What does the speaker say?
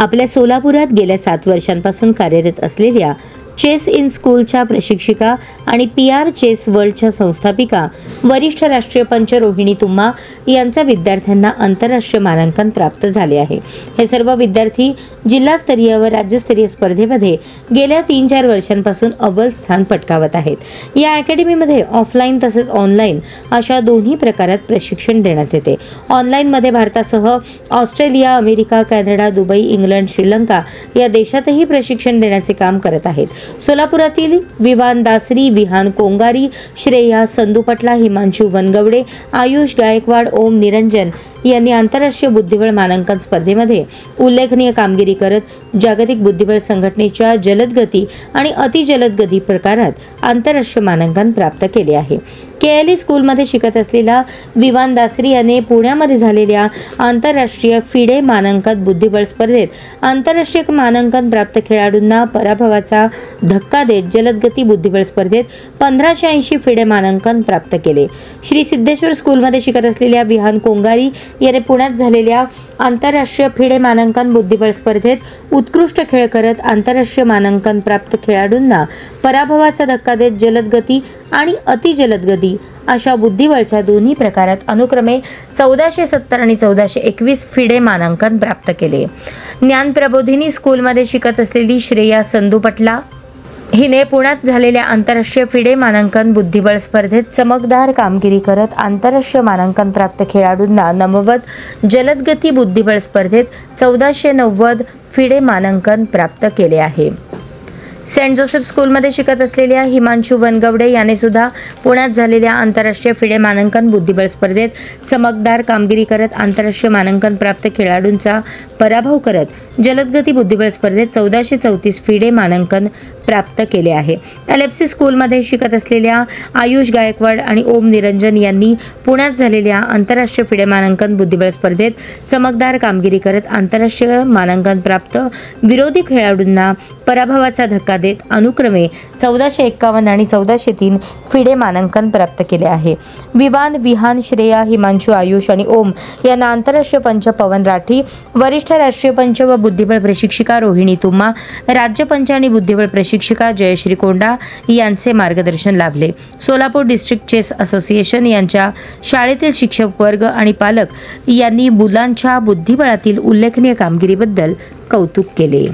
आपल्या सोलापुरात गेल्या 7 वर्षांपासून कार्यरत असलेल्या चेस इन स्कूलच्या प्रशिक्षिका आणि PR चेस वर्ल्डच्या संस्थापिका वरिष्ठ राष्ट्रीय पंच रोहिणी तुम्मा यांच्या विद्यार्थ्यांना आंतरराष्ट्रीय मानांकन प्राप्त झाले आहे। हे सर्व विद्यार्थी जिल्हास्तरीय व राज्यस्तरीय स्पर्धेमध्ये गेल्या 3-4 वर्षांपासून अव्वल स्थान पटकावत आहेत। या अकॅडमीमध्ये ऑफलाईन तसेच ऑनलाईन अशा दोन्ही प्रकारात प्रशिक्षण देण्यात येते। ऑनलाईन मध्ये भारतासह Australia, America, Canada, Dubai, England, Sri Lanka या देशातही प्रशिक्षण देण्याचे काम करत आहेत। सोलापुरातील विवान दासरी, विहान कोंगारी, श्रेया संदुपटला, हिमांशु वनगवडे, आयुष गायकवाड, ओम निरंजन यांनी आंतरराष्ट्रीय बुद्धिबळ मानांकन स्पर्धेमध्ये उल्लेखनीय कामगिरी करत जागतिक बुद्धिबळ संघटनेच्या जलद गती आणि अतिजलद गती प्रकारात आंतरराष्ट्रीय मानांकन प्राप्त केले आहे। KLE स्कूलमध्ये शिकत असलेला विवान दासरी याने पुण्यामध्ये झालेल्या आंतरराष्ट्रीय फिडे मानांकन बुद्धिबळ स्पर्धेत आंतरराष्ट्रीय मानांकन प्राप्त खेळाडूंना पराभवाचा धक्का देत जलदगती बुद्धिबळ स्पर्धेत 1580 फिडे मानांकन प्राप्त केले। श्री सिद्धेश्वर स्कूलमध्ये शिकत असलेल्या विहान कोंगारी याने पुण्यात झालेल्या आंतरराष्ट्रीय फिडे मानांकन बुद्धिबळ स्पर्धेत उत्कृष्ट खेळ करत आंतरराष्ट्रीय मानांकन प्राप्त खेळाडूंना पराभवाचा धक्का देत जलद गती आणि अतिजलद गती अशा बुद्धिबळच्या दोन्ही प्रकारात अनुक्रमे 1470 आणि 1421 फिडे मानांकन प्राप्त केले। ज्ञान प्रबोधिनी स्कूलमध्ये शिकत असलेली श्रेया संदुपटला हिने पुण्यात झालेल्या आंतरराष्ट्रीय फिडे मानांकन बुद्धिबळ स्पर्धेत चमकदार कामगिरी करत आंतरराष्ट्रीय मानांकन प्राप्त खेळाडूंना नमवत जलदगती बुद्धिबळ स्पर्धेत 1490 फिडे मानांकन प्राप्त केले आहे। सेंट जोसेफ स्कूलमध्ये शिकत असलेल्या हिमांशु वनगवडे याने सुद्धा पुण्यात झालेल्या आंतरराष्ट्रीय फिडे मानांकन बुद्धिबळ स्पर्धेत चमकदार कामगिरी करत आंतरराष्ट्रीय मानांकन प्राप्त खेळाडूंचा पराभव करत जलदगती बुद्धिबळ स्पर्धेत 1434 फिडे मानांकन प्राप्त केले आहे। LFC स्कूलमध्ये शिकत असलेल्या आयुष गायकवाड आणि ओम निरंजन यांनी पुण्यात झालेल्या आंतरराष्ट्रीय फिडे मानांकन बुद्धिबळ स्पर्धेत चमकदार कामगिरी करत आंतरराष्ट्रीय मानांकन प्राप्त विरोधी खेळाडूंना पराभवाचा धक्का देत अनुक्रमे 1451 आणि 1403 फिडे मानांकन प्राप्त केले आहे। विहान, श्रेया, हिमांशु, आयुष आणि ओम यांना आंतरराष्ट्रीय पंच पवन राठी, वरिष्ठ राष्ट्रीय पंच व बुद्धिबळ प्रशिक्षिका रोहिणी तुम्मा, राज्य पंच आणि बुद्धिबळ प्रशिक्षिका जयश्री कोंडा यांचे मार्गदर्शन लाभले। सोलापूर डिस्ट्रिक्ट चेस असोसिएशन यांच्या शाळेतील शिक्षक वर्ग आणि पालक यांनी मुलांच्या बुद्धिबळातील उल्लेखनीय कामगिरीबद्दल कौतुक केले।